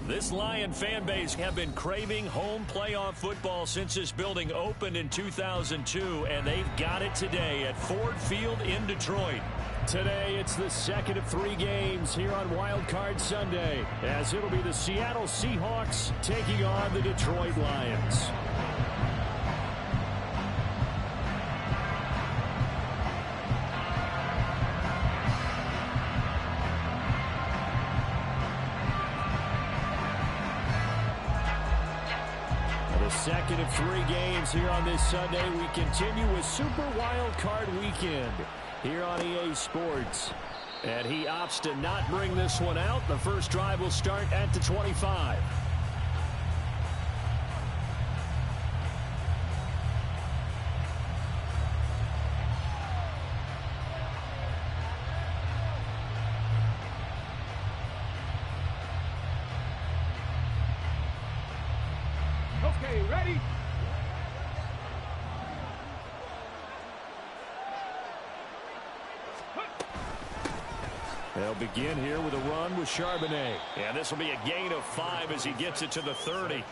This Lion fan base have been craving home playoff football since this building opened in 2002, and they've got it today at Ford Field in Detroit. Today, it's the second of 3 games here on Wildcard Sunday, as it'll be the Seattle Seahawks taking on the Detroit Lions. The second of 3 games here on this Sunday. We continue with Super Wildcard Weekend here on EA Sports. And he opts to not bring this one out. The first drive will start at the 25. Okay, ready? They'll begin here with a run with Charbonnet. And this will be a gain of 5 as he gets it to the 30.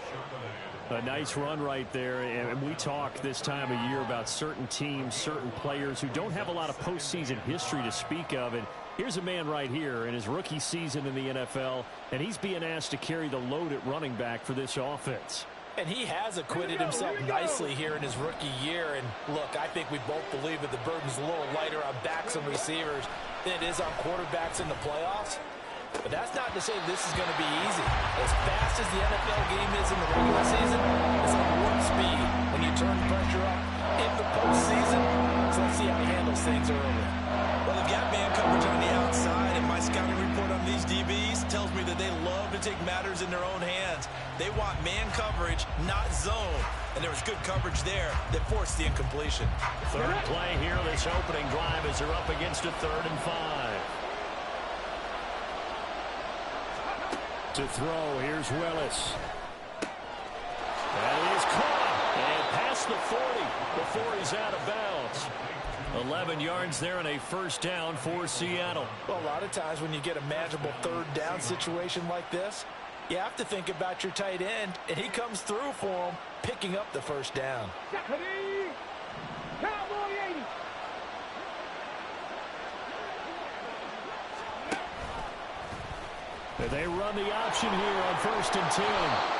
A nice run right there. And we talk this time of year about certain teams, certain players who don't have a lot of postseason history to speak of. And here's a man right here in his rookie season in the NFL, and he's being asked to carry the load at running back for this offense. And he has acquitted himself nicely here in his rookie year. And look, I think we both believe that the burden's a little lighter on backs and receivers than it is on quarterbacks in the playoffs. But that's not to say this is going to be easy. As fast as the NFL game is in the regular season, it's like warp speed when you turn pressure up in the postseason. So let's see how he handles things early. Well, they've got man coverage on the outside, and my scouting report on these DBs tells me that they love to take matters in their own hands. They want man coverage, not zone. And there was good coverage there that forced the incompletion. Third play here, this opening drive as they're up against a 3rd and 5. To throw, here's Willis. That is caught. And past the 40 before he's out of bounds. 11 yards there and a first down for Seattle. Well, a lot of times when you get a manageable 3rd down situation like this, you have to think about your tight end, and he comes through for him, picking up the first down. Cowboy 80. They run the option here on 1st and 10.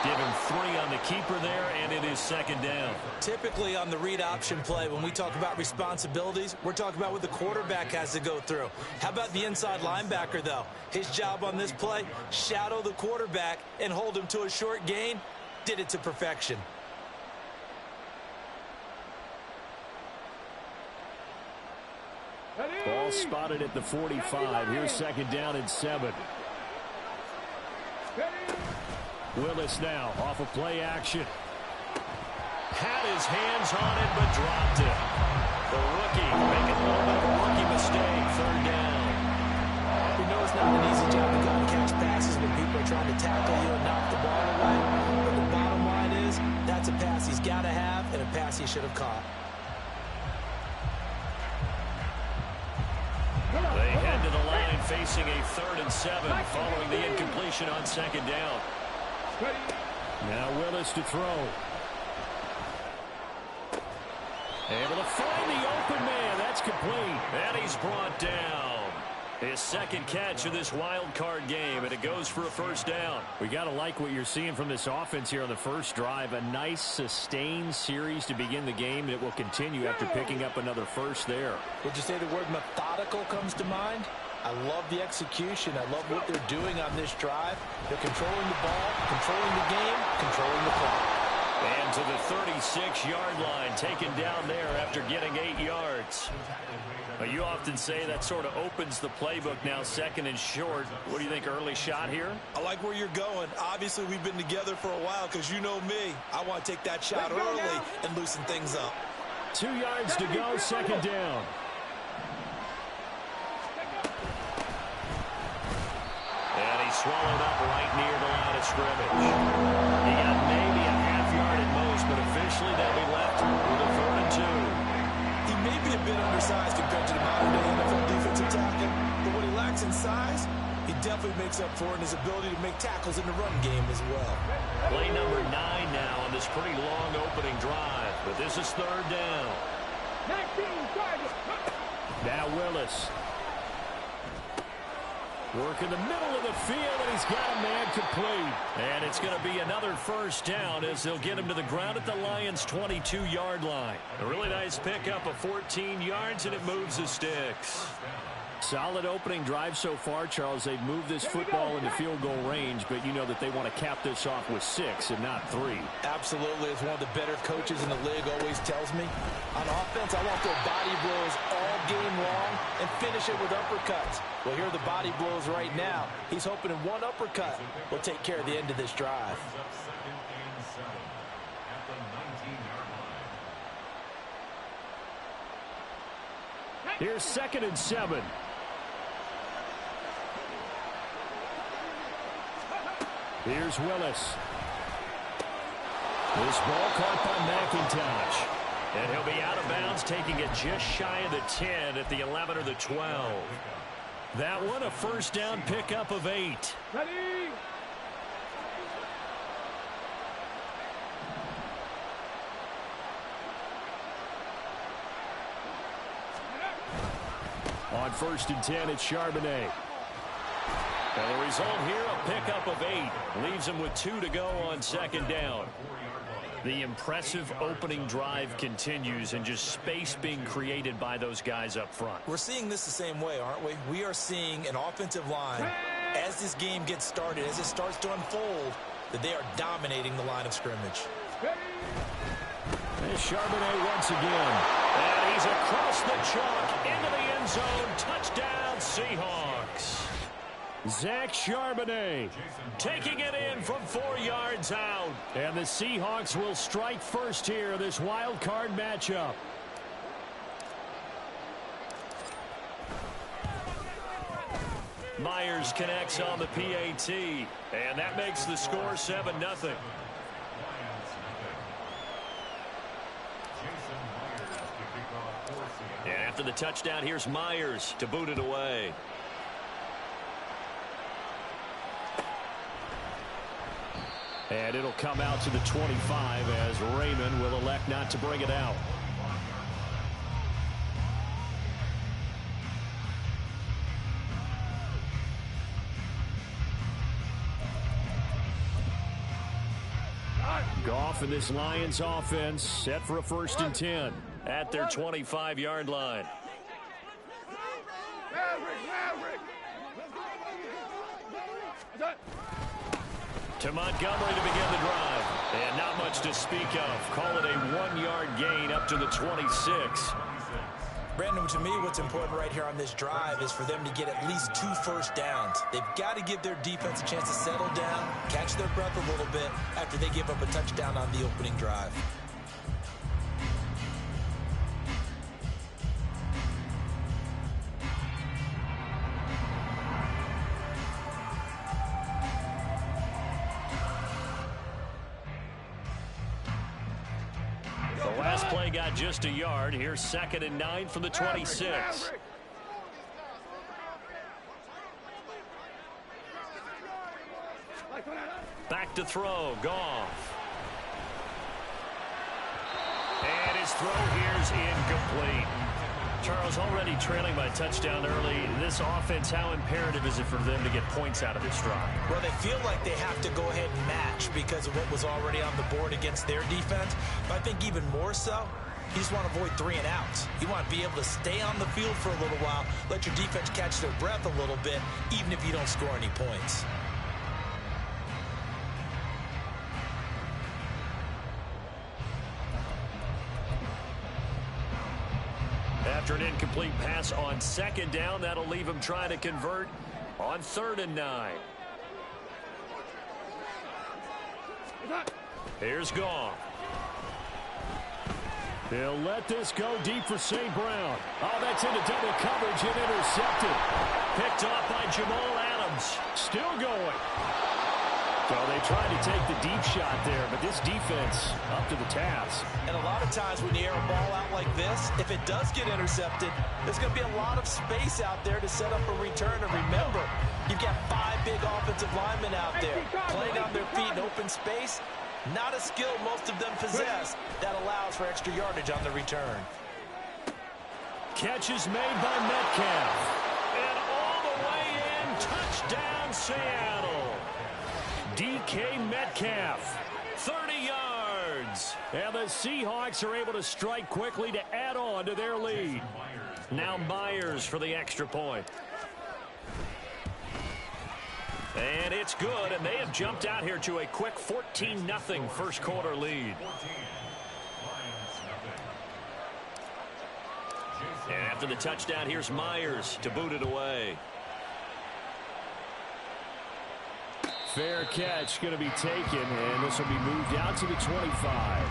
Give him 3 on the keeper there, and it is 2nd down. Typically on the read option play, when we talk about responsibilities, we're talking about what the quarterback has to go through. How about the inside linebacker, though? His job on this play, shadow the quarterback and hold him to a short gain. Did it to perfection. Ball spotted at the 45. Here's 2nd down and 7. Willis now off of play action. Had his hands on it, but dropped it. The rookie making a little bit of a rookie mistake. 3rd down. We know it's not an easy job to go and catch passes when people are trying to tackle you and knock the ball away. But the bottom line is, that's a pass he's got to have and a pass he should have caught. They head to the line facing a 3rd and 7 following the incompletion on 2nd down. Now Willis to throw. Able to find the open man. That's complete. And he's brought down. His 2nd catch of this wild card game, and it goes for a first down. We got to like what you're seeing from this offense here on the first drive. A nice sustained series to begin the game, and it will continue after picking up another first there. Would you say the word methodical comes to mind? I love the execution. I love what they're doing on this drive. They're controlling the ball, controlling the game, controlling the clock. And to the 36-yard line, taken down there after getting 8 yards. But you often say that sort of opens the playbook now, 2nd and short. What do you think, early shot here? I like where you're going. Obviously, we've been together for a while because you know me. I want to take that shot early and loosen things up. 2 yards to go, 2nd down. And he swallowed up right near the line of scrimmage. He got maybe a half yard at most, but officially they'll be left with a 3rd and 2. He may be a bit undersized compared to the modern-day NFL defensive tackle, but what he lacks in size, he definitely definitely makes up for it in his ability to make tackles in the run game as well. Play number 9 now on this pretty long opening drive. But this is third down. 19 targets. Now Willis. Work in the middle of the field, and he's got a man complete. And it's going to be another first down as they'll get him to the ground at the Lions' 22-yard line. A really nice pickup of 14 yards, and it moves the sticks. Solid opening drive so far, Charles. They've moved this football into field goal range, but you know that they want to cap this off with 6 and not 3. Absolutely. As one of the better coaches in the league always tells me, on offense, I want to throw body blows all game long and finish it with uppercuts. Well, here are the body blows right now. He's hoping in one uppercut will take care of the end of this drive. Here's 2nd and 7. Here's Willis. This ball caught by McIntosh. And he'll be out of bounds, taking it just shy of the 10 at the 11 or the 12. That one, a first down pickup of 8. Ready? On 1st and 10, it's Charbonnet. And the result here, a pickup of 8. Leaves him with 2 to go on 2nd down. The impressive opening drive continues, and just space being created by those guys up front. We're seeing this the same way, aren't we? We are seeing an offensive line, as this game gets started, as it starts to unfold, that they are dominating the line of scrimmage. There's Charbonnet once again. And he's across the chalk into the end zone. Touchdown, Seahawks. Zach Charbonnet taking it in from 4 yards out. And the Seahawks will strike first here, this wild card matchup. Myers connects on the PAT. And that makes the score 7-0. And after the touchdown, here's Myers to boot it away. And it'll come out to the 25 as Raymond will elect not to bring it out. Goff and this Lions offense set for a 1st and 10 at their 25-yard line. To Montgomery to begin the drive. And not much to speak of. Call it a 1-yard gain up to the 26. Brandon, to me, what's important right here on this drive is for them to get at least 2 first downs. They've got to give their defense a chance to settle down, catch their breath a little bit after they give up a touchdown on the opening drive. Got just a yard. Here's 2nd and 9 from the 26. Back to throw. Goff. And his throw here's incomplete. Charles, already trailing by touchdown early. This offense, how imperative is it for them to get points out of this drive? Well, they feel like they have to go ahead and match because of what was already on the board against their defense. But I think even more so, you just want to avoid 3 and outs. You want to be able to stay on the field for a little while, let your defense catch their breath a little bit, even if you don't score any points. After an incomplete pass on 2nd down, that'll leave him trying to convert on 3rd and 9. Here's Goff. He'll let this go deep for St. Brown. Oh, that's into double coverage and intercepted. Picked off by Jamal Adams. Still going. So they tried to take the deep shot there, but this defense up to the task. And a lot of times when you air a ball out like this, if it does get intercepted, there's going to be a lot of space out there to set up a return. And remember, you've got 5 big offensive linemen out there playing on their feet in open space. Not a skill most of them possess that allows for extra yardage on the return. Catch is made by Metcalf. And all the way in, touchdown Seattle. DK Metcalf, 30 yards. And the Seahawks are able to strike quickly to add on to their lead. Now Myers for the extra point. And it's good, and they have jumped out here to a quick 14-0 first quarter lead. And after the touchdown, here's Myers to boot it away. Fair catch going to be taken, and this will be moved out to the 25.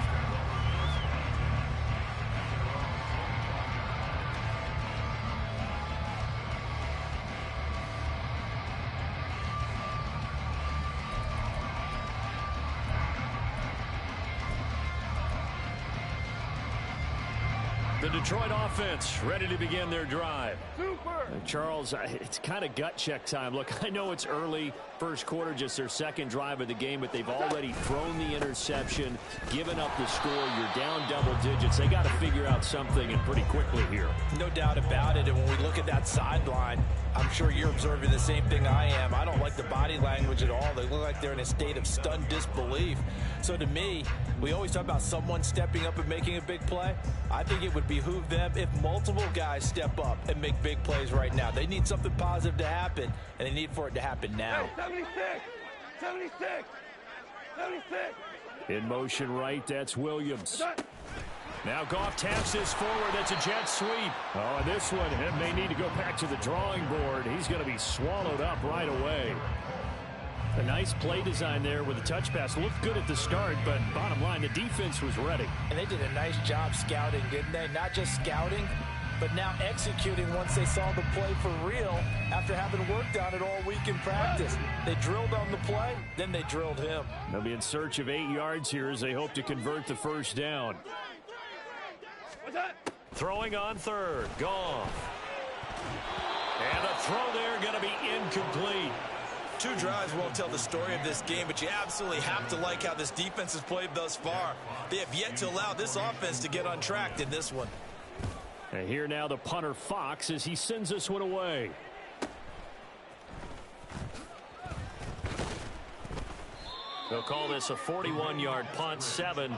The Detroit offense ready to begin their drive. Charles, it's kind of gut check time. Look, I know it's early, first quarter, just their second drive of the game, but they've already thrown the interception, given up the score. You're down double digits. They got to figure out something, and pretty quickly here. No doubt about it. And when we look at that sideline, I'm sure you're observing the same thing I am. I don't like the body language at all. They look like they're in a state of stunned disbelief. So to me, we always talk about someone stepping up and making a big play. I think it would behoove them if multiple guys step up and make big plays right now. They need something positive to happen, and they need for it to happen now. Hey, 76! In motion right, that's Williams. Now Goff taps this forward. That's a jet sweep. Oh, and this one, it may need to go back to the drawing board. He's going to be swallowed up right away. A nice play design there with a touch pass. Looked good at the start, but bottom line, the defense was ready. And they did a nice job scouting, didn't they? Not just scouting, but now executing once they saw the play for real after having worked on it all week in practice. They drilled on the play, then they drilled him. They'll be in search of 8 yards here as they hope to convert the first down. Throwing on third. Goff. And the throw there going to be incomplete. 2 drives won't tell the story of this game, but you absolutely have to like how this defense has played thus far. They have yet to allow this offense to get untracked in this one. And here now the punter Fox as he sends this one away. They'll call this a 41-yard punt, 7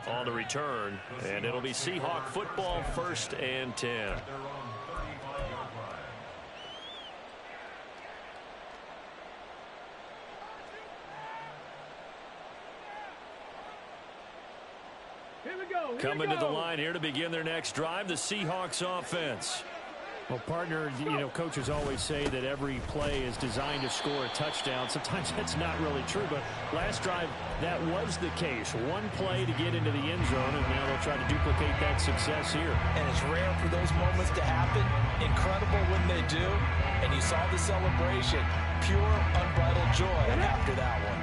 on the return, and it'll be Seahawk football, 1st and 10. Coming to the line here to begin their next drive, the Seahawks offense. Well, partner, coaches always say that every play is designed to score a touchdown. Sometimes that's not really true, but last drive, that was the case. One play to get into the end zone, and now they'll try to duplicate that success here. And it's rare for those moments to happen. Incredible when they do. And you saw the celebration. Pure, unbridled joy after that one.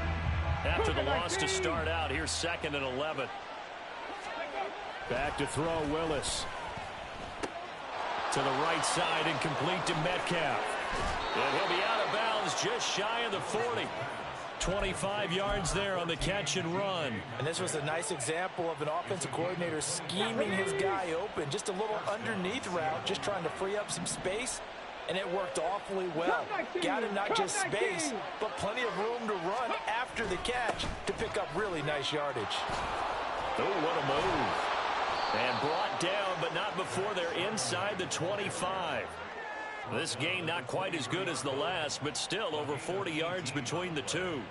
After the loss to start out, here's 2nd and 11. Back to throw, Willis. To the right side, incomplete to Metcalf. And he'll be out of bounds just shy of the 40. 25 yards there on the catch and run. And this was a nice example of an offensive coordinator scheming his guy open. Just a little underneath route, just trying to free up some space. And it worked awfully well. Got him not just space, but plenty of room to run after the catch to pick up really nice yardage. Oh, what a move. And brought down, but not before they're inside the 25. This gain not quite as good as the last, but still over 40 yards between the two. And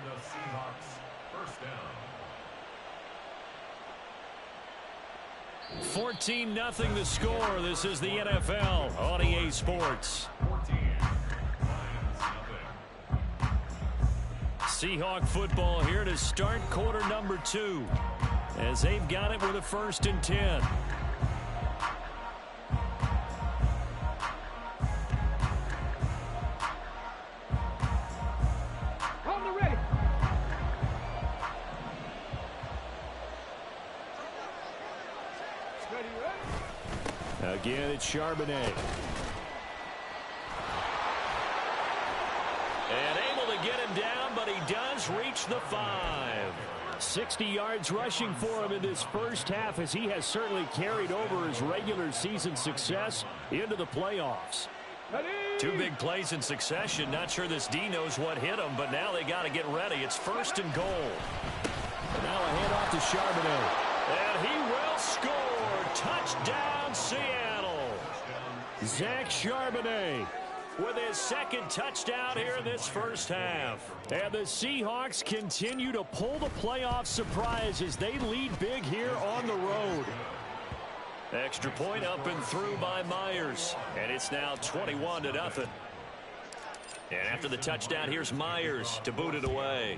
the Seahawks first down. 14-0 the score. This is the NFL on EA Sports. 14. Seahawk football here to start quarter number 2. As they've got it with a 1st and 10. On the ready. Again, it's Charbonnet. And able to get him down, but he does reach the 5. 60 yards rushing for him in this first half, as he has certainly carried over his regular season success into the playoffs. 2 big plays in succession. Not sure this D knows what hit him, but now they got to get ready. It's 1st and goal. And now a handoff to Charbonnet. And he will score. Touchdown, Seattle. Zach Charbonnet with his 2nd touchdown here in this first half. And the Seahawks continue to pull the playoff surprise as they lead big here on the road. Extra point up and through by Myers. And it's now 21-0. And after the touchdown, here's Myers to boot it away.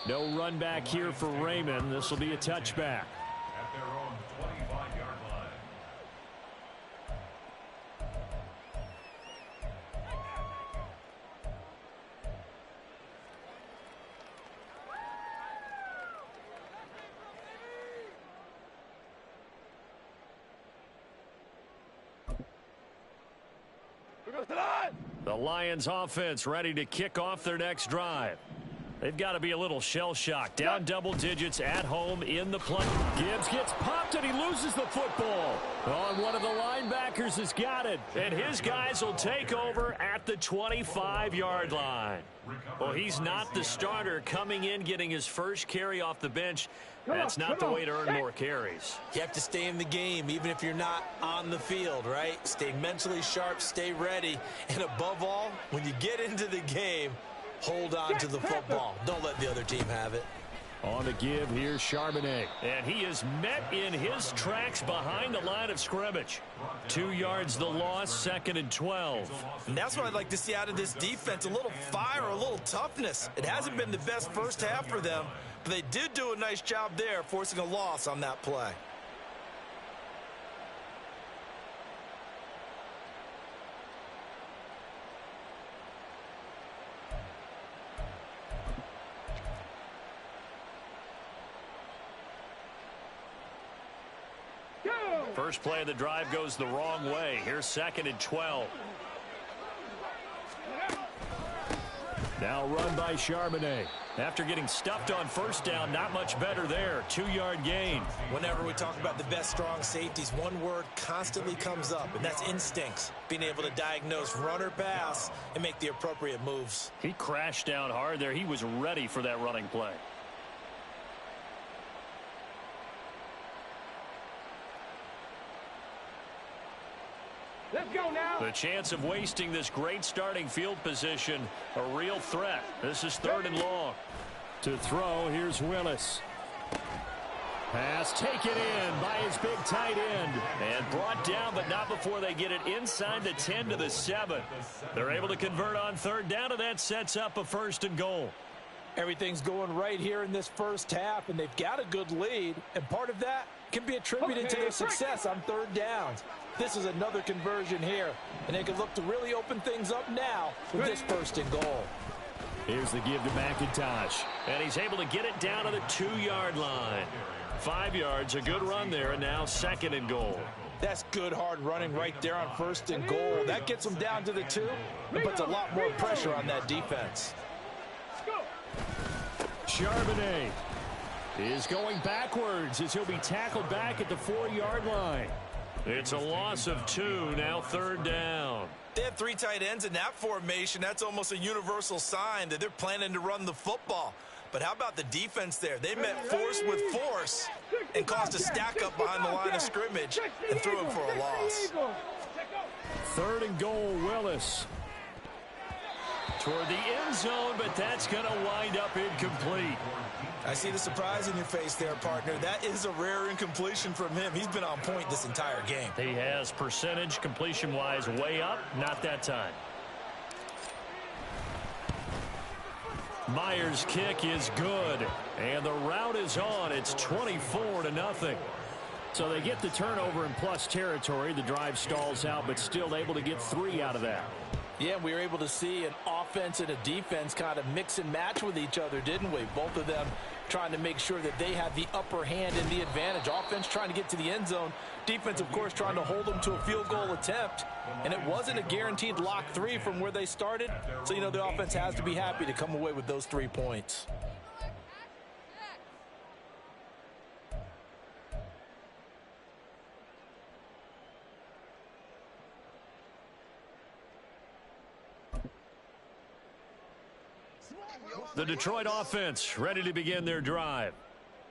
No run back here for Raymond. This will be a touchback. At their own 25-yard line. The Lions offense ready to kick off their next drive. They've got to be a little shell-shocked. Down double digits at home in the play. Gibbs gets popped and he loses the football. Oh, and one of the linebackers has got it. And his guys will take over at the 25-yard line. Well, he's not the starter coming in, getting his first carry off the bench. That's not the way to earn more carries. You have to stay in the game, even if you're not on the field, right? Stay mentally sharp, stay ready. And above all, when you get into the game, hold on to the football. Don't let the other team have it. On the give, here's Charbonnet. And he is met in his tracks behind the line of scrimmage. 2 yards the loss, 2nd and 12. And that's what I'd like to see out of this defense. A little fire, a little toughness. It hasn't been the best first half for them, but they did do a nice job there, forcing a loss on that play. First play of the drive goes the wrong way. Here's 2nd and 12. Now run by Charbonnet. After getting stuffed on first down, not much better there. 2-yard gain. Whenever we talk about the best strong safeties, one word constantly comes up, and that's instincts. Being able to diagnose run or pass and make the appropriate moves. He crashed down hard there. He was ready for that running play. Let's go now. The chance of wasting this great starting field position, a real threat. This is 3rd and long. To throw, here's Willis. Pass taken in by his big tight end. And brought down, but not before they get it inside the 10 to the 7. They're able to convert on 3rd down, and that sets up a 1st and goal. Everything's going right here in this first half, and they've got a good lead. And part of that can be attributed to their success on 3rd downs. This is another conversion here, and they can look to really open things up now with this 1st and goal. Here's the give to McIntosh, and he's able to get it down to the 2-yard line. 5 yards, a good run there, and now 2nd and goal. That's good hard running right there on 1st and goal. That gets them down to the 2 and puts a lot more pressure on that defense. Charbonnet is going backwards as he'll be tackled back at the 4-yard line. It's a loss of 2, now 3rd down. They have 3 tight ends in that formation. That's almost a universal sign that they're planning to run the football. But how about the defense there? They met force with force and caused a stack up behind the line of scrimmage and threw him for a loss. 3rd and goal, Willis. Toward the end zone, but that's going to wind up incomplete. I see the surprise in your face there, partner. That is a rare incompletion from him. He's been on point this entire game. He has percentage completion-wise way up, not that time. Myers' kick is good, and the route is on. It's 24-0. So they get the turnover in plus territory. The drive stalls out, but still able to get 3 out of that. Yeah, we were able to see an offense and a defense kind of mix and match with each other, didn't we? Both of them trying to make sure that they had the upper hand and the advantage. Offense trying to get to the end zone. Defense, of course, trying to hold them to a field goal attempt. And it wasn't a guaranteed lock 3 from where they started. So, you know, the offense has to be happy to come away with those 3 points. The Detroit offense ready to begin their drive.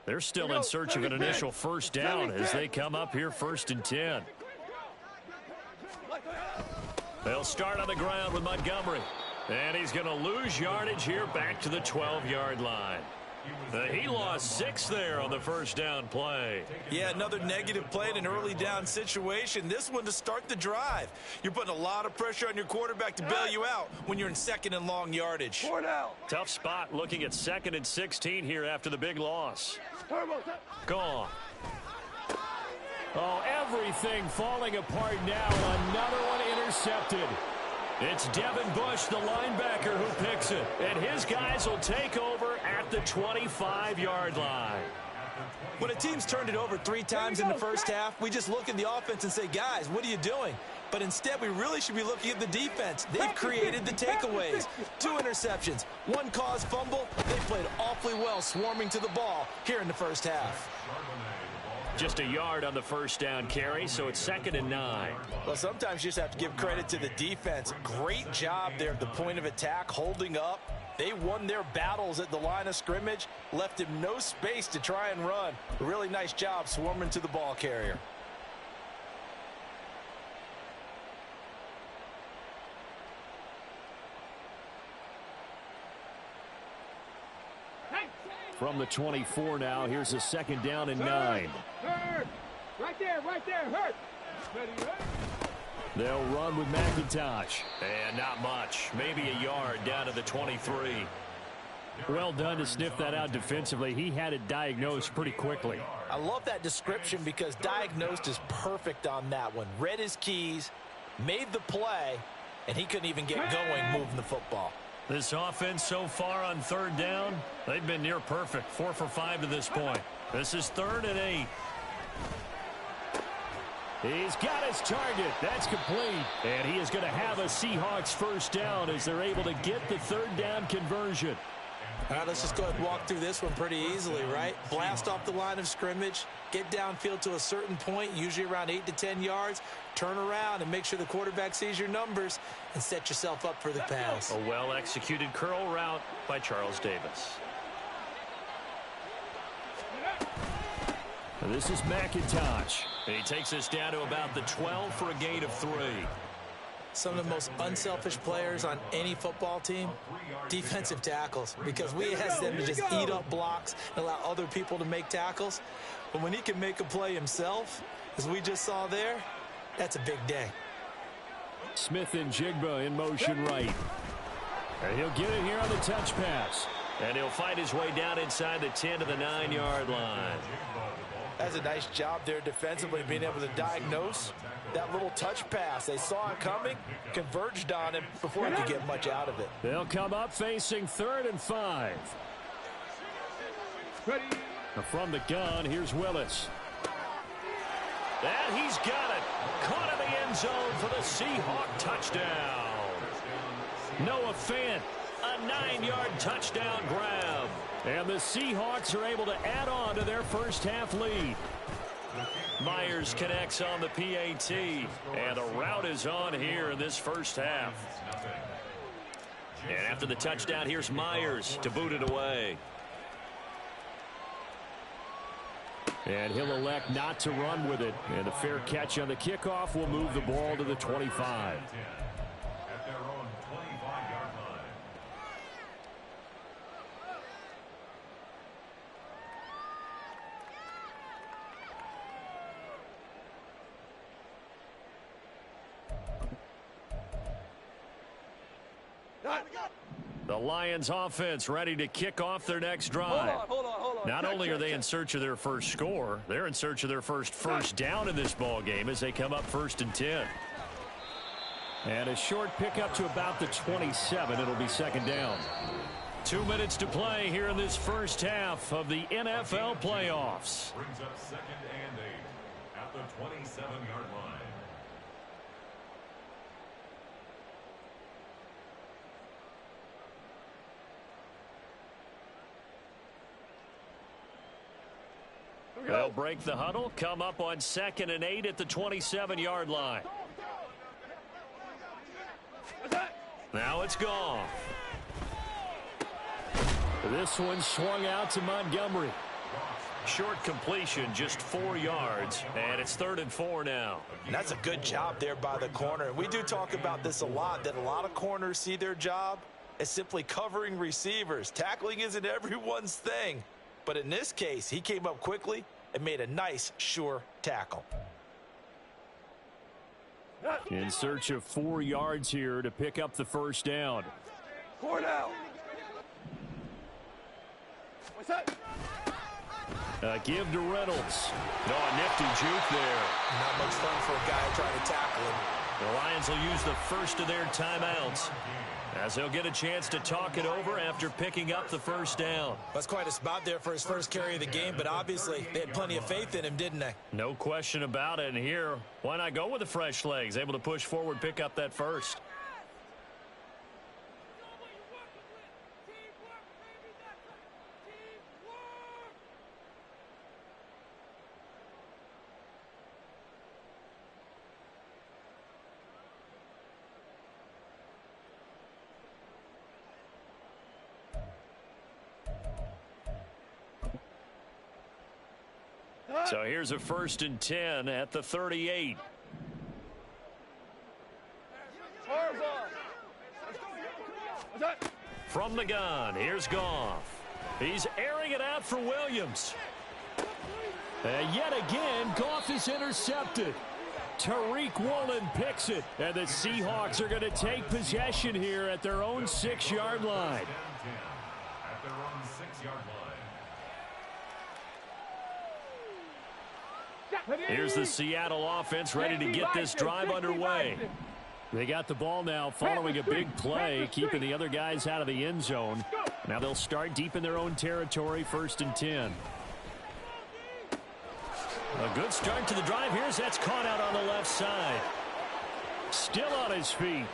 They're still in search of an initial first down as they come up here 1st and 10. They'll start on the ground with Montgomery. And he's going to lose yardage here back to the 12-yard line. He lost 6 there on the first down play. Yeah, another negative play in an early down situation. This one to start the drive. You're putting a lot of pressure on your quarterback to bail you out when you're in 2nd and long yardage. Tough spot looking at 2nd and 16 here after the big loss. Gone. Oh, everything falling apart now. Another one intercepted. It's Devin Bush, the linebacker, who picks it. And his guys will take over at the 25-yard line. When a team's turned it over 3 times in the first half, we just look at the offense and say, guys, what are you doing? But instead, we really should be looking at the defense. They've created the takeaways. 2 interceptions, 1 caused fumble. They played awfully well swarming to the ball here in the first half. Just a yard on the first down carry, so it's 2nd and 9. Well, sometimes you just have to give credit to the defense. Great job there at the point of attack, holding up. They won their battles at the line of scrimmage, left him no space to try and run. A really nice job swarming to the ball carrier. From the 24 now, here's a 2nd down and 9. Hurt. Right there, hurt. They'll run with McIntosh. And not much. Maybe a yard down to the 23. Well done to sniff that out defensively. He had it diagnosed pretty quickly. I love that description because diagnosed is perfect on that one. Read his keys, made the play, and he couldn't even get going moving the football. This offense so far on 3rd down, they've been near perfect. 4 for 5 to this point. This is 3rd and 8. He's got his target. That's complete. And he is going to have a Seahawks first down as they're able to get the 3rd down conversion. All right, let's just go ahead and walk through this one pretty easily, right? Blast off the line of scrimmage, get downfield to a certain point, usually around 8 to 10 yards, turn around and make sure the quarterback sees your numbers and set yourself up for the pass. A well-executed curl route by Charles Davis. And this is McIntosh. And he takes us down to about the 12 for a gain of 3. Some of the most unselfish players on any football team, defensive tackles, because we ask them to just eat up blocks and allow other people to make tackles. But when he can make a play himself, as we just saw there, that's a big day. Smith and Jigba in motion right. And he'll get it here on the touch pass. And he'll find his way down inside the 10 to the 9-yard line. That's a nice job there defensively, being able to diagnose that little touch pass. They saw it coming, converged on him before he could get much out of it. They'll come up facing 3rd and 5. Ready. From the gun, here's Willis. And he's got it. Caught in the end zone for the Seahawk touchdown. Noah Fant, a 9-yard touchdown grab. And the Seahawks are able to add on to their first half lead. Myers connects on the PAT. And a route is on here in this first half. And after the touchdown, here's Myers to boot it away. And he'll elect not to run with it. And a fair catch on the kickoff will move the ball to the 25. At their own 25-yard line. The Lions offense ready to kick off their next drive. Hold on. Not only are they in search of their first score, they're in search of their first down in this ball game as they come up 1st and 10. And a short pickup to about the 27. It'll be second down. 2 minutes to play here in this first half of the NFL playoffs. Brings up 2nd and 8 at the 27-yard line. They'll break the huddle, come up on 2nd and 8 at the 27-yard line. Now it's gone. This one swung out to Montgomery. Short completion, just 4 yards, and it's 3rd and 4 now. And that's a good job there by the corner. And we do talk about this a lot, that a lot of corners see their job as simply covering receivers. Tackling isn't everyone's thing. But in this case, he came up quickly and made a nice, sure tackle. In search of 4 yards here to pick up the first down. Cornell. What's that? Give to Reynolds. Oh, a nifty juke there. Not much fun for a guy trying to tackle him. The Lions will use the first of their timeouts, as he'll get a chance to talk it over after picking up the first down. That's quite a spot there for his first carry of the game, but obviously they had plenty of faith in him, didn't they? No question about it. And here, why not go with the fresh legs? Able to push forward, pick up that first. So here's a 1st and 10 at the 38. From the gun, here's Goff. He's airing it out for Williams. And yet again, Goff is intercepted. Tariq Woolen picks it. And the Seahawks are going to take possession here at their own 6-yard line. At their own 6-yard line. Here's the Seattle offense ready to get this drive underway. They got the ball now following a big play, keeping the other guys out of the end zone. Now they'll start deep in their own territory, 1st and 10. A good start to the drive. That's caught out on the left side. Still on his feet.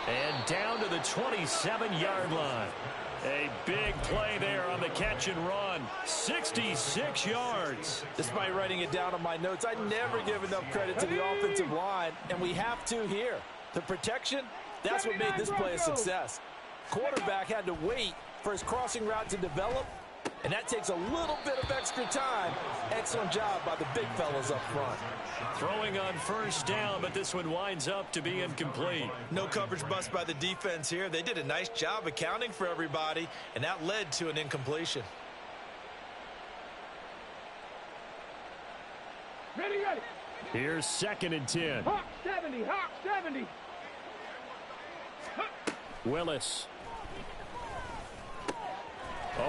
And down to the 27-yard line. A big play there on the catch and run. 66 yards. Despite writing it down on my notes, I never give enough credit to the offensive line, and we have to here. The protection, that's what made this play a success. Quarterback had to wait for his crossing route to develop, and that takes a little bit of extra time. Excellent job by the big fellas up front. Throwing on 1st down, but this one winds up to be incomplete. No coverage bust by the defense here. They did a nice job accounting for everybody, and that led to an incompletion. Ready. Here's 2nd and 10. Hawk 70, Hawk 70. Willis.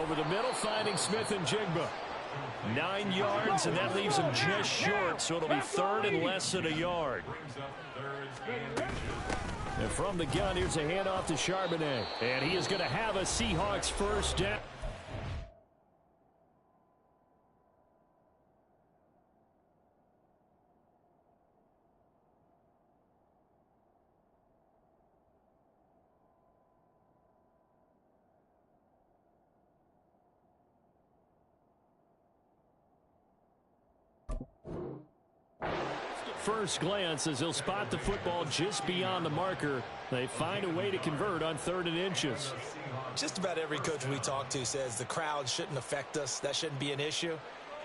Over the middle, finding Smith and Jigba. 9 yards, and that leaves him just short, so it'll be 3rd and less than a yard. And from the gun, here's a handoff to Charbonnet. And he is going to have a Seahawks first down. First glance as he'll spot the football just beyond the marker. They find a way to convert on 3rd and inches. Just about every coach we talk to says the crowd shouldn't affect us. That shouldn't be an issue.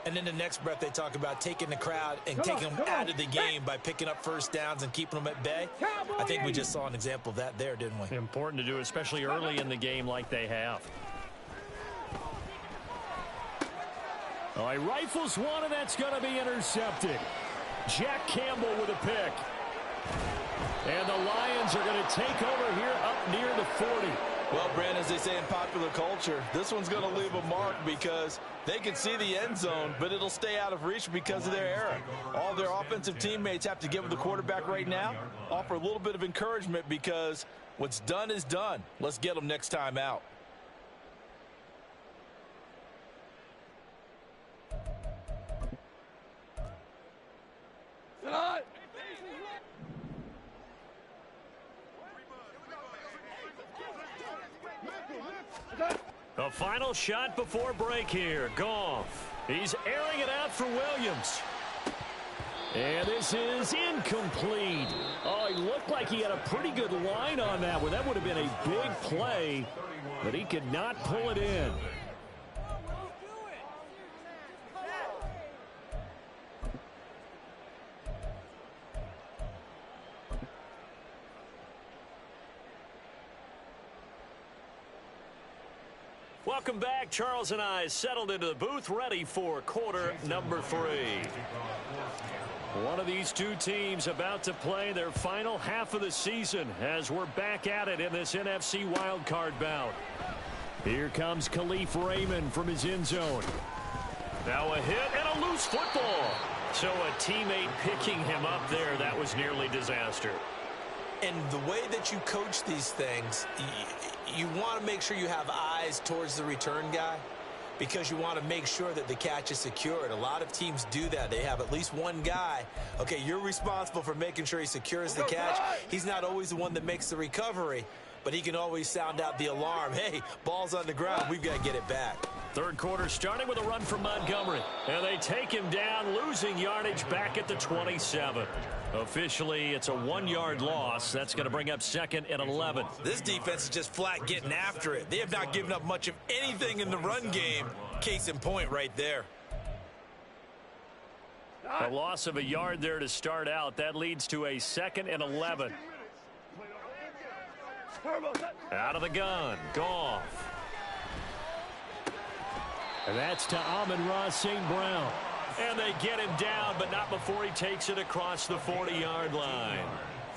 And in the next breath, they talk about taking the crowd and taking them out of the game by picking up first downs and keeping them at bay. I think we just saw an example of that there, didn't we? Important to do, especially early in the game like they have. Oh, he rifles one, and that's going to be intercepted. Jack Campbell with a pick. And the Lions are going to take over here up near the 40. Well, Brand, as they say in popular culture, this one's going to leave a mark because they can see the end zone, but it'll stay out of reach because of their error. All their offensive teammates have to give the quarterback right now, offer a little bit of encouragement because what's done is done. Let's get them next time out. The final shot before break here. Goff. He's airing it out for Williams. And this is incomplete. Oh, he looked like he had a pretty good line on that one. That would have been a big play, but he could not pull it in. Welcome back. Charles and I settled into the booth, ready for quarter number 3. One of these two teams about to play their final half of the season as we're back at it in this NFC wildcard bout. Here comes Khalif Raymond from his end zone. Now a hit and a loose football. So a teammate picking him up there, that was nearly disaster. And the way that you coach these things, you want to make sure you have eyes towards the return guy because you want to make sure that the catch is secured. A lot of teams do that. They have at least one guy. Okay, you're responsible for making sure he secures the catch. He's not always the one that makes the recovery, but he can always sound out the alarm. Hey, ball's on the ground. We've got to get it back. Third quarter starting with a run from Montgomery. And they take him down, losing yardage back at the 27. Officially, it's a 1-yard loss. That's going to bring up 2nd and 11. This defense is just flat getting after it. They have not given up much of anything in the run game. Case in point right there. A loss of a yard there to start out. That leads to a 2nd and 11. Out of the gun. Goff. And that's to Amon-Ra St. Brown. And they get him down, but not before he takes it across the 40-yard line.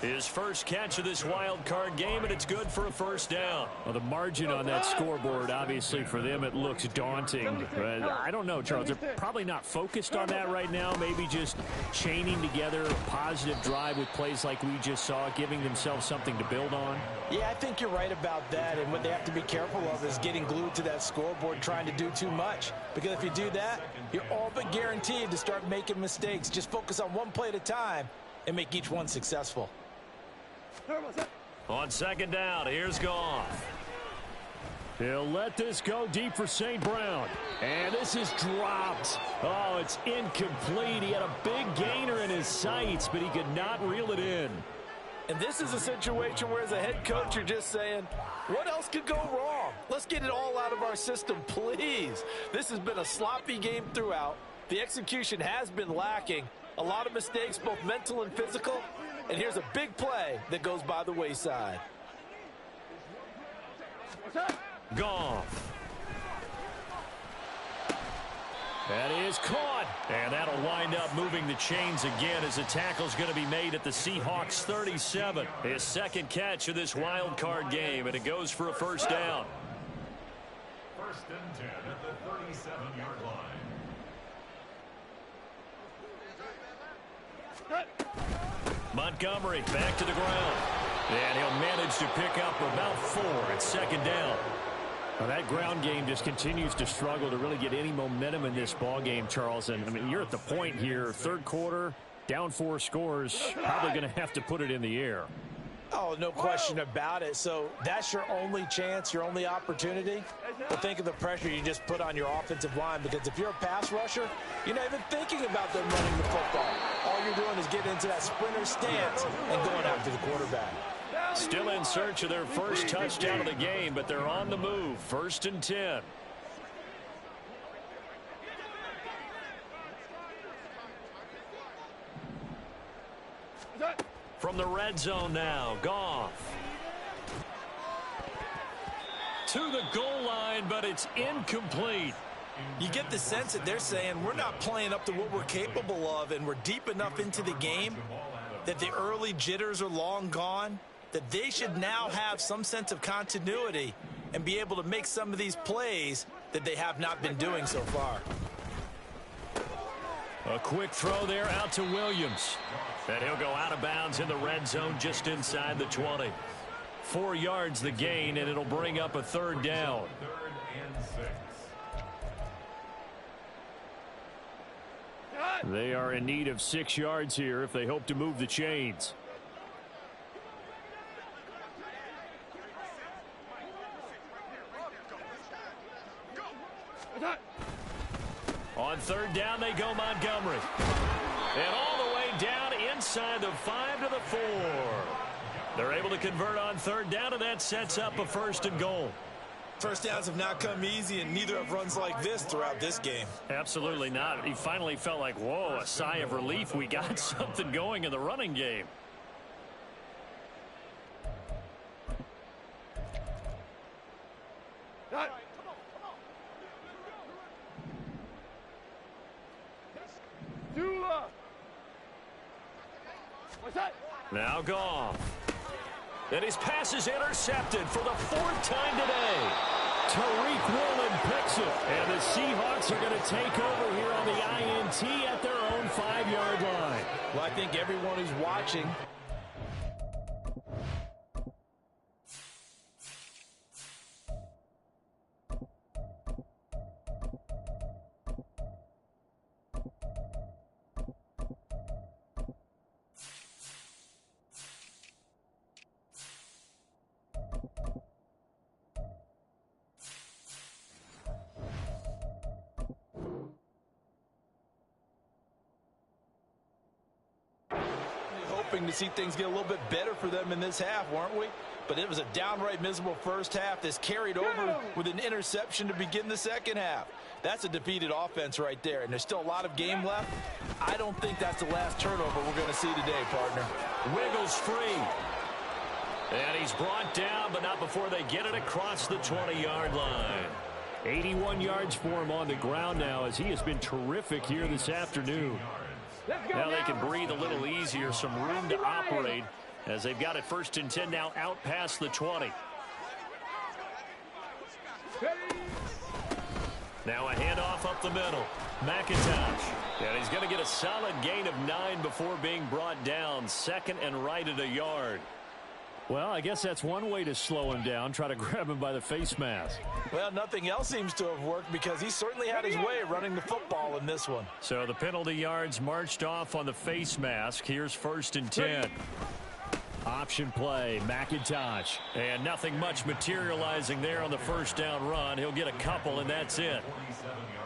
His first catch of this wild card game, and it's good for a first down. Well, the margin on that scoreboard, obviously for them, it looks daunting. But I don't know, Charles. They're probably not focused on that right now. Maybe just chaining together a positive drive with plays like we just saw, giving themselves something to build on. Yeah, I think you're right about that. And what they have to be careful of is getting glued to that scoreboard, trying to do too much. Because if you do that, you're all but guaranteed to start making mistakes. Just focus on one play at a time and make each one successful. On 2nd down, here's Goff. He'll let this go deep for St. Brown. And this is dropped. Oh, it's incomplete. He had a big gainer in his sights, but he could not reel it in. And this is a situation where as a head coach, you're just saying, what else could go wrong? Let's get it all out of our system, please. This has been a sloppy game throughout. The execution has been lacking. A lot of mistakes, both mental and physical. And here's a big play that goes by the wayside. Goff. That is caught. And that'll wind up moving the chains again as the tackle's going to be made at the Seahawks 37. His 2nd catch of this wild card game, and it goes for a first down. 1st and 10 at the 37-yard line. Montgomery back to the ground. And he'll manage to pick up about 4 at 2nd down. Well, that ground game just continues to struggle to really get any momentum in this ball game, Charles. And I mean, you're at the point here, 3rd quarter, down 4 scores, probably going to have to put it in the air. Oh, no question about it. So that's your only chance, your only opportunity. But think of the pressure you just put on your offensive line, because if you're a pass rusher, you're not even thinking about them running the football. All you're doing is getting into that sprinter stance and going after the quarterback. Still in search of their first touchdown of the game, but they're on the move. 1st and 10. From the red zone now, Goff. To the goal line, but it's incomplete. You get the sense that they're saying we're not playing up to what we're capable of, and we're deep enough into the game that the early jitters are long gone. that they should now have some sense of continuity and be able to make some of these plays that they have not been doing so far. A quick throw there out to Williams. And he'll go out of bounds in the red zone just inside the 20. 4 yards the gain, and it'll bring up a third down. 3rd and 6. They are in need of 6 yards here if they hope to move the chains. On 3rd down, they go Montgomery. And all the way down inside the 5 to the 4. They're able to convert on 3rd down, and that sets up a 1st and goal. First downs have not come easy, and neither have runs like this throughout this game. Absolutely not. He finally felt like, whoa, a sigh of relief. We got something going in the running game. Now Goff. And his pass is intercepted for the 4th time today. Tariq Woolen picks it. And the Seahawks are going to take over here on the INT at their own 5-yard line. Well, I think everyone who's watching to see things get a little bit better for them in this half, weren't we? But it was a downright miserable first half that's carried over with an interception to begin the second half. That's a defeated offense right there, and there's still a lot of game left. I don't think that's the last turnover we're going to see today, partner. Wiggles free. And he's brought down, but not before they get it across the 20-yard line. 81 yards for him on the ground now, as he has been terrific here this afternoon. Now they can breathe a little easier, some room to operate as they've got it 1st and 10 now out past the 20. Now a handoff up the middle. McIntosh. And he's going to get a solid gain of 9 before being brought down. 2nd and right at a yard. Well, I guess that's one way to slow him down, try to grab him by the face mask. Well, nothing else seems to have worked because he certainly had his way of running the football in this one. So the penalty yards marched off on the face mask. Here's 1st and 10. Option play, McIntosh. And nothing much materializing there on the 1st down run. He'll get a couple, and that's it.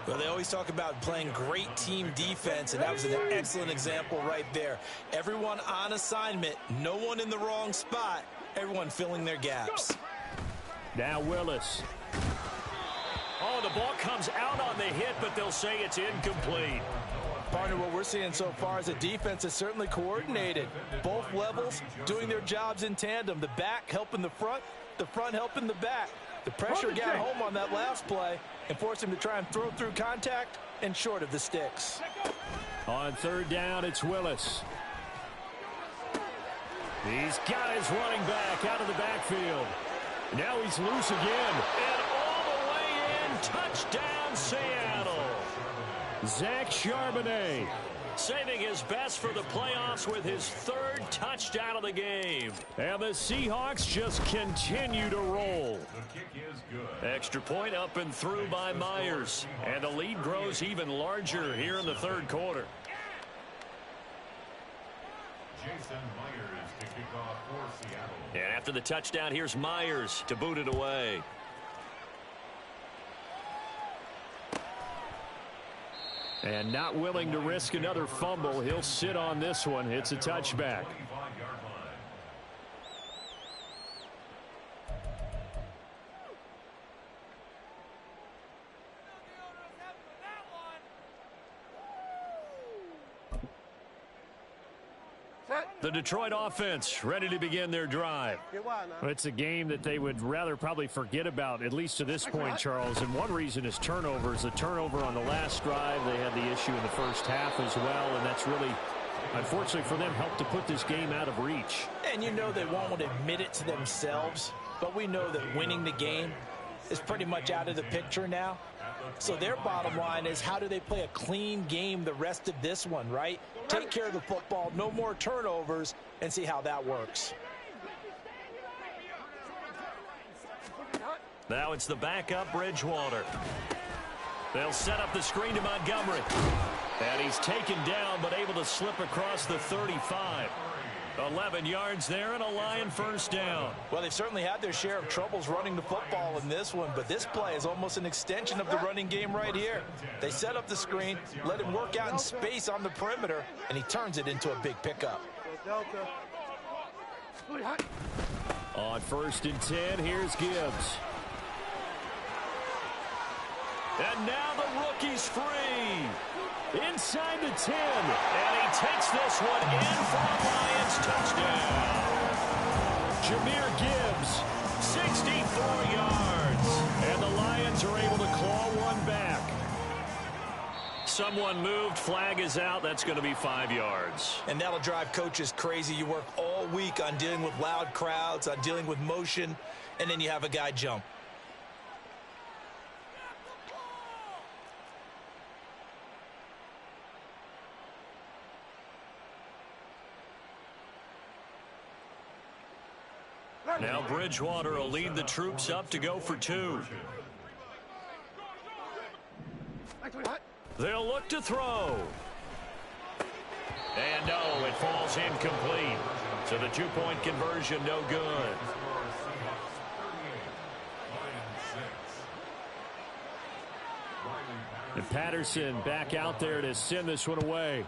Well, they always talk about playing great team defense, and that was an excellent example right there. Everyone on assignment, no one in the wrong spot, everyone filling their gaps. Now Willis. Oh, the ball comes out on the hit, but they'll say it's incomplete. Partner, what we're seeing so far is a defense that's certainly coordinated. Both levels doing their jobs in tandem. The back helping the front helping the back. The pressure got home on that last play and forced him to try and throw through contact and short of the sticks. On 3rd down, it's Willis. He's got his running back out of the backfield. Now he's loose again. And all the way in, touchdown Seattle. Zach Charbonnet saving his best for the playoffs with his 3rd touchdown of the game. And the Seahawks just continue to roll. The kick is good. Extra point up and through by Myers. And the lead grows even larger here in the 3rd quarter. Jason Myers to kick off for Seattle. And after the touchdown, here's Myers to boot it away. And not willing to risk another fumble. He'll sit on this one. It's a touchback. 25-yard line. The Detroit offense ready to begin their drive. It's a game that they would rather probably forget about, at least to this point, Charles. And one reason is turnovers. The turnover on the last drive, they had the issue in the first half as well, and that's really unfortunately for them, helped to put this game out of reach. And you know they won't admit it to themselves, but we know that winning the game is pretty much out of the picture now. So their bottom line is, how do they play a clean game the rest of this one, right? Take care of the football, no more turnovers, and see how that works. Now it's the backup Bridgewater. They'll set up the screen to Montgomery. And he's taken down, but able to slip across the 35. 11 yards there and a Lion first down. Well, they've certainly had their share of troubles running the football in this one, but this play is almost an extension of the running game right here. They set up the screen, let him work out in space on the perimeter, and he turns it into a big pickup. On 1st and 10, here's Gibbs. And now the rookie's free. Inside the 10. And he takes this one in for a Lions touchdown. Jahmyr Gibbs, 64 yards. And the Lions are able to claw one back. Someone moved. Flag is out. That's going to be 5 yards. And that'll drive coaches crazy. You work all week on dealing with loud crowds, on dealing with motion, and then you have a guy jump. Now Bridgewater will lead the troops up to go for 2. They'll look to throw. And no, it falls incomplete. So the 2-point conversion no good. And Patterson back out there to send this one away.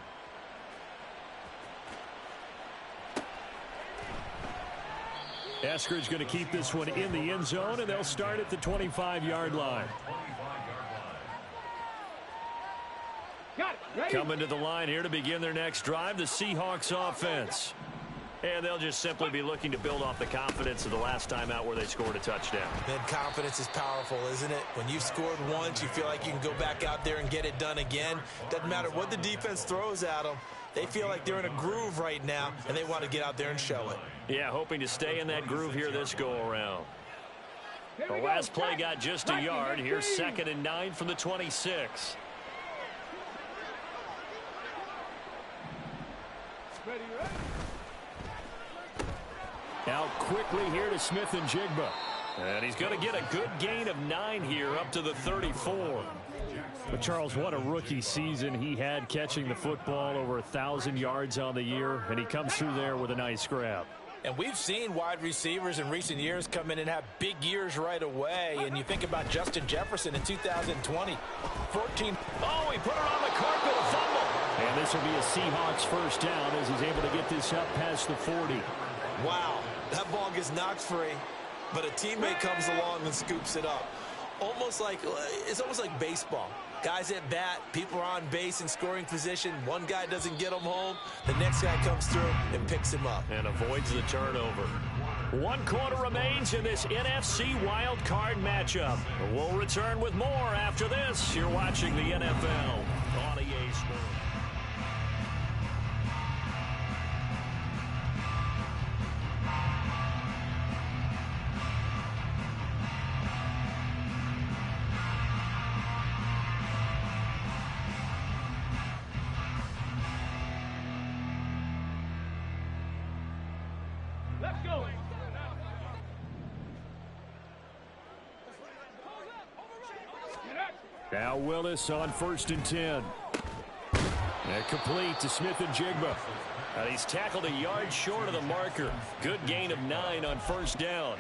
Eskridge going to keep this one in the end zone, and they'll start at the 25-yard line. Coming to the line here to begin their next drive, the Seahawks offense. And they'll just simply be looking to build off the confidence of the last time out where they scored a touchdown. Man, confidence is powerful, isn't it? When you've scored once, you feel like you can go back out there and get it done again. Doesn't matter what the defense throws at them. They feel like they're in a groove right now, and they want to get out there and show it. Yeah, hoping to stay in that groove here this go-around. The last play got just a yard. Here's 2nd and 9 from the 26. Out quickly here to Smith and Jigba. And he's going to get a good gain of 9 here up to the 34. But Charles, what a rookie season he had, catching the football over 1,000 yards on the year, and he comes through there with a nice grab. And we've seen wide receivers in recent years come in and have big years right away. And you think about Justin Jefferson in 2020. 14. Oh, he put it on the carpet, a fumble. And this will be a Seahawks first down as he's able to get this up past the 40. Wow, that ball gets knocked free, but a teammate comes along and scoops it up. It's almost like baseball. Guys at bat, people are on base in scoring position. One guy doesn't get him home. The next guy comes through and picks him up. And avoids the turnover. 1 quarter remains in this NFC Wildcard matchup. We'll return with more after this. You're watching the NFL on EA Sports. Now Willis on 1st and 10. And complete to Smith and Jigba. And he's tackled a yard short of the marker. Good gain of 9 on 1st down.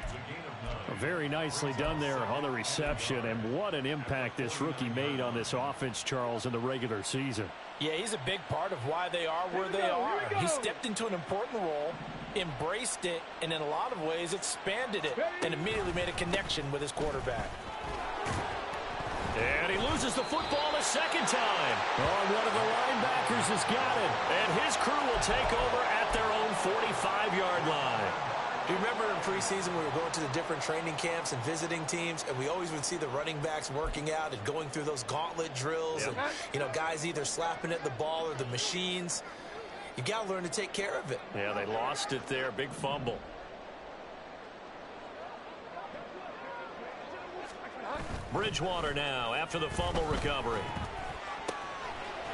Very nicely done there on the reception. And what an impact this rookie made on this offense, Charles, in the regular season. Yeah, he's a big part of why they are where they are. He stepped into an important role, embraced it, and in a lot of ways expanded it, and immediately made a connection with his quarterback. And he loses the football a second time. Oh, one of the linebackers has got it. And his crew will take over at their own 45-yard line. Do you remember in preseason we were going to the different training camps and visiting teams, and we always would see the running backs working out and going through those gauntlet drills, and, guys either slapping at the ball or the machines. You got to learn to take care of it. Yeah, they lost it there. Big fumble. Bridgewater now after the fumble recovery.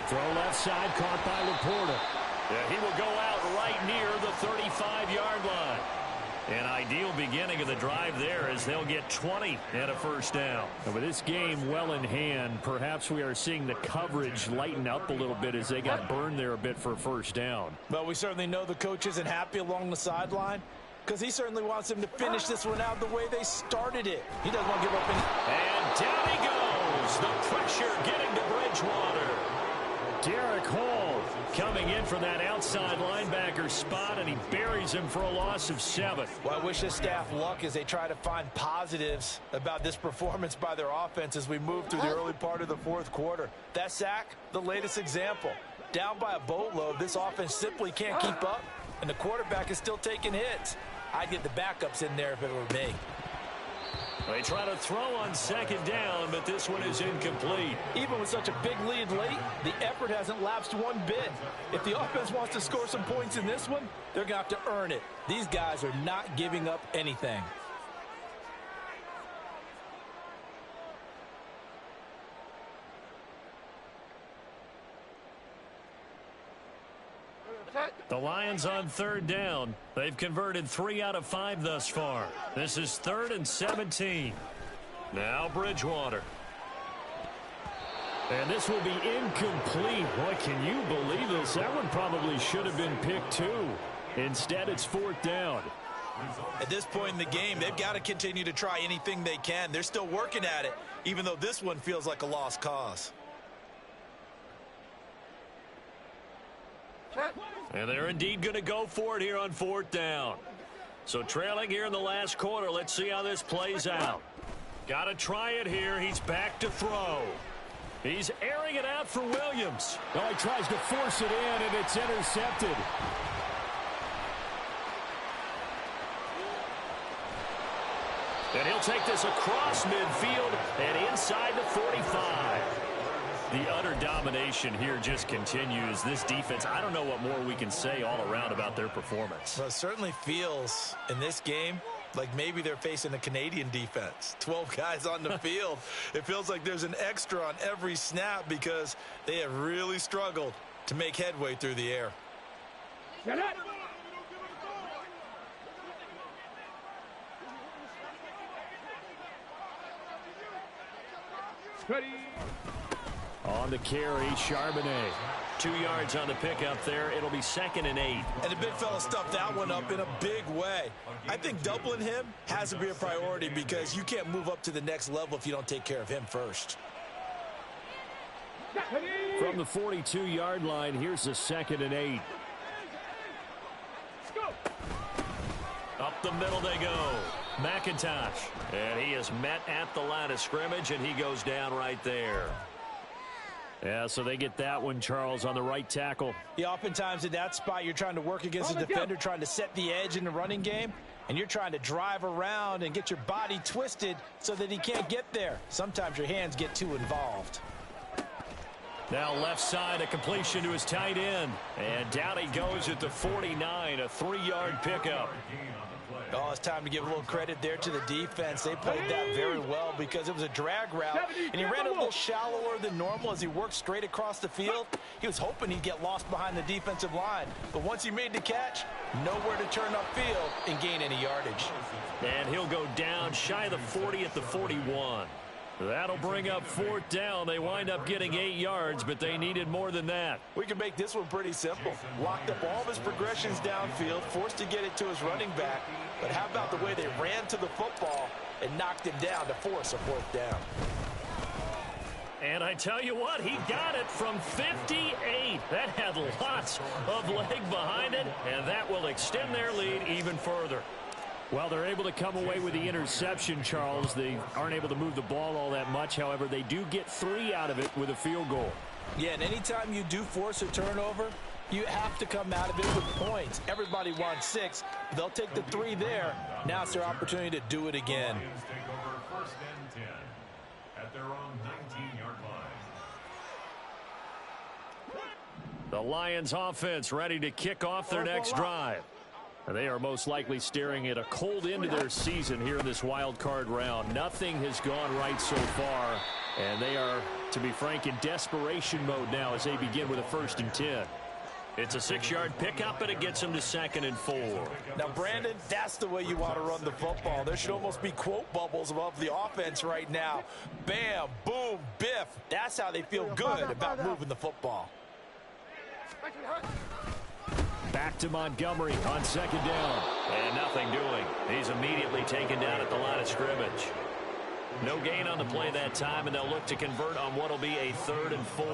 Throw left side, caught by Laporta. Yeah, he will go out right near the 35-yard line. An ideal beginning of the drive there as they'll get 20 and a first down. And with this game well in hand, perhaps we are seeing the coverage lighten up a little bit as they got burned there a bit for a first down. But we certainly know the coach isn't happy along the sideline because he certainly wants them to finish this one out the way they started it. He doesn't want to give up any. And down he goes. The pressure getting to Bridgewater. Derek Hall coming in from that outside linebacker spot, and he buries him for a loss of 7. Well, I wish this staff luck as they try to find positives about this performance by their offense as we move through the early part of the fourth quarter. That sack, the latest example. Down by a boatload, this offense simply can't keep up, and the quarterback is still taking hits. I'd get the backups in there if it were me. They try to throw on second down, but this one is incomplete. Even with such a big lead late, the effort hasn't lapsed one bit. If the offense wants to score some points in this one, they're going to have to earn it. These guys are not giving up anything. The Lions on third down. They've converted 3 out of 5 thus far. This is 3rd and 17. Now Bridgewater. And this will be incomplete. Boy, can you believe this? That one probably should have been picked too. Instead, it's 4th down. At this point in the game, they've got to continue to try anything they can. They're still working at it, even though this one feels like a lost cause. And they're indeed going to go for it here on 4th down. So trailing here in the last quarter. Let's see how this plays out. Got to try it here. He's back to throw. He's airing it out for Williams. Oh, he tries to force it in, and it's intercepted. And he'll take this across midfield and inside the 45. The utter domination here just continues. This defense, I don't know what more we can say all around about their performance. Well, it certainly feels in this game like maybe they're facing a Canadian defense. 12 guys on the field. It feels like there's an extra on every snap because they have really struggled to make headway through the air. Ready. On the carry, Charbonnet. 2 yards on the pickup there. It'll be 2nd and 8. And the big fella stuffed that one up in a big way. I think doubling him has to be a priority because you can't move up to the next level if you don't take care of him first. From the 42-yard line, here's the 2nd and 8. Up the middle they go. McIntosh. And he is met at the line of scrimmage, and he goes down right there. Yeah, so they get that one, Charles, on the right tackle. Yeah, oftentimes in that spot, you're trying to work against a defender, trying to set the edge in the running game, and you're trying to drive around and get your body twisted so that he can't get there. Sometimes your hands get too involved. Now left side, a completion to his tight end. And down he goes at the 49, a 3-yard pickup. Oh, it's time to give a little credit there to the defense. They played that very well because it was a drag route, and he ran a little shallower than normal as he worked straight across the field. He was hoping he'd get lost behind the defensive line, but once he made the catch, nowhere to turn upfield and gain any yardage. And he'll go down shy of the 40 at the 41. That'll bring up 4th down. They wind up getting 8 yards, but they needed more than that. We can make this one pretty simple. Locked up all of his progressions downfield, forced to get it to his running back. But how about the way they ran to the football and knocked him down to force a 4th down? And I tell you what, he got it from 58. That had lots of leg behind it, and that will extend their lead even further. Well, they're able to come away with the interception, Charles. They aren't able to move the ball all that much. However, they do get 3 out of it with a field goal. Yeah, and anytime you do force a turnover, you have to come out of it with points. Everybody wants 6. They'll take the 3 there. Now it's their opportunity to do it again. Lions take over 1st and 10 at their own 19-yard line. The Lions offense ready to kick off their next drive. And they are most likely staring at a cold end to their season here in this wild card round. Nothing has gone right so far, and they are, to be frank, in desperation mode now as they begin with a 1st and 10. It's a 6-yard pickup, and it gets them to 2nd and 4. Now, Brandon, that's the way you want to run the football. There should almost be quote bubbles above the offense right now. Bam, boom, biff. That's how they feel good about moving the football. Back to Montgomery on 2nd down. And nothing doing. He's immediately taken down at the line of scrimmage. No gain on the play that time, and they'll look to convert on what will be a 3rd and 4.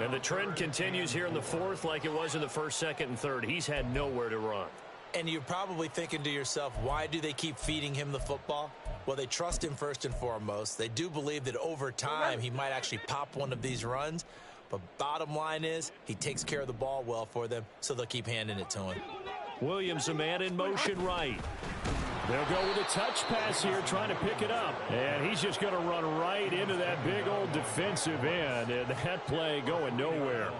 And the trend continues here in the 4th like it was in the 1st, 2nd, and 3rd. He's had nowhere to run. And you're probably thinking to yourself, why do they keep feeding him the football? Well, they trust him first and foremost. They do believe that over time he might actually pop one of these runs. But bottom line is, he takes care of the ball well for them, so they'll keep handing it to him. Williams, a man in motion right. They'll go with a touch pass here, trying to pick it up. And he's just going to run right into that big old defensive end. And that play going nowhere.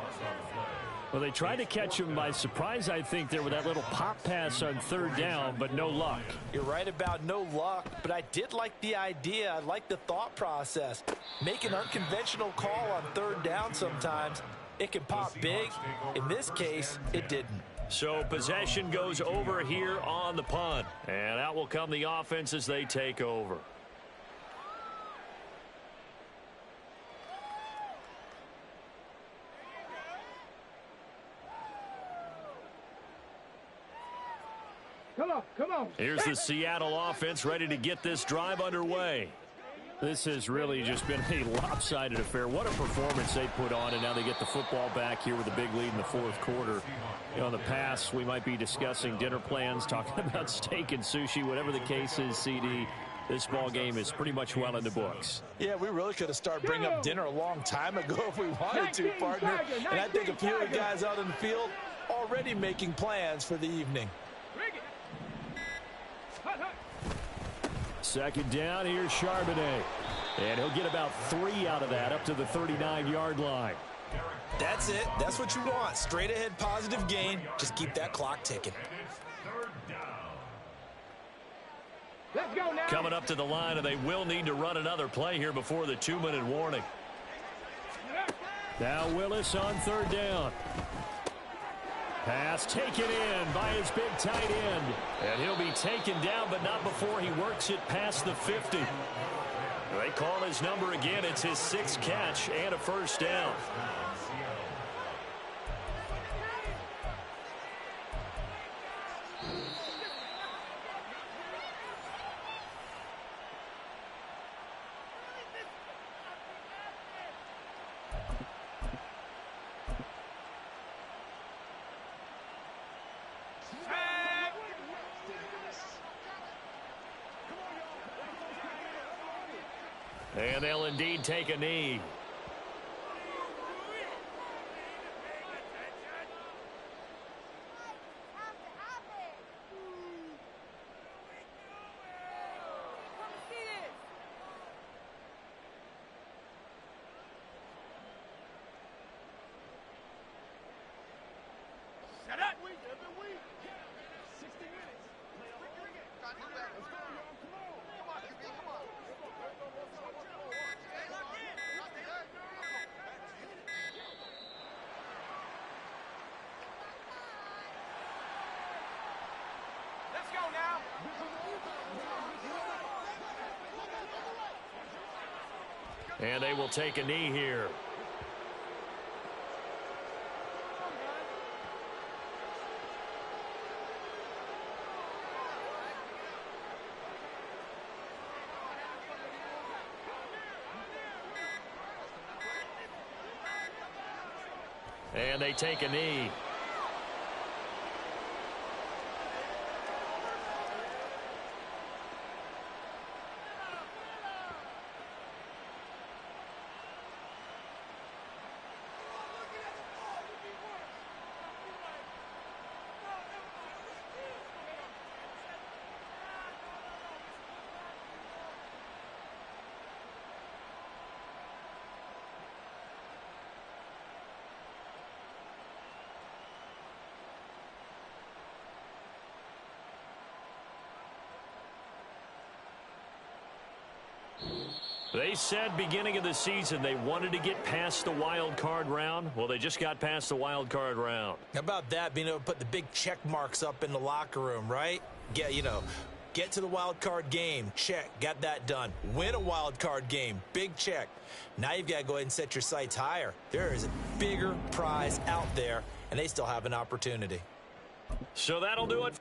Well, they tried to catch him by surprise, I think, there with that little pop pass on 3rd down, but no luck. You're right about no luck, but I did like the idea. I like the thought process. Make an unconventional call on 3rd down sometimes. It can pop big. In this case, it didn't. So possession goes over here on the punt. And out will come the offense as they take over. Come on. Here's the Seattle offense ready to get this drive underway. This has really just been a lopsided affair. What a performance they put on, and now they get the football back here with a big lead in the 4th quarter. You know, in the past, we might be discussing dinner plans, talking about steak and sushi, whatever the case is, CD. This ball game is pretty much well in the books. Yeah, we really could have started bringing up dinner a long time ago if we wanted to, partner. And I think a few of the guys out in the field already making plans for the evening. 2nd down, here's Charbonnet. And he'll get about 3 out of that, up to the 39-yard line. That's it. That's what you want. Straight ahead positive gain. Just keep that clock ticking. Let's go now. Coming up to the line, and they will need to run another play here before the 2-minute warning. Now Willis on 3rd down. Pass taken in by his big tight end. And he'll be taken down, but not before he works it past the 50. They call his number again. It's his 6th catch and a 1st down. And they'll indeed take a knee. And they will take a knee here. And they take a knee. They said beginning of the season they wanted to get past the wild card round. Well, they just got past the wild card round. How about that, being able to put the big check marks up in the locker room, right? Get to the wild card game, check, got that done. Win a wild card game, big check. Now you've got to go ahead and set your sights higher. There is a bigger prize out there, and they still have an opportunity. So that'll do it.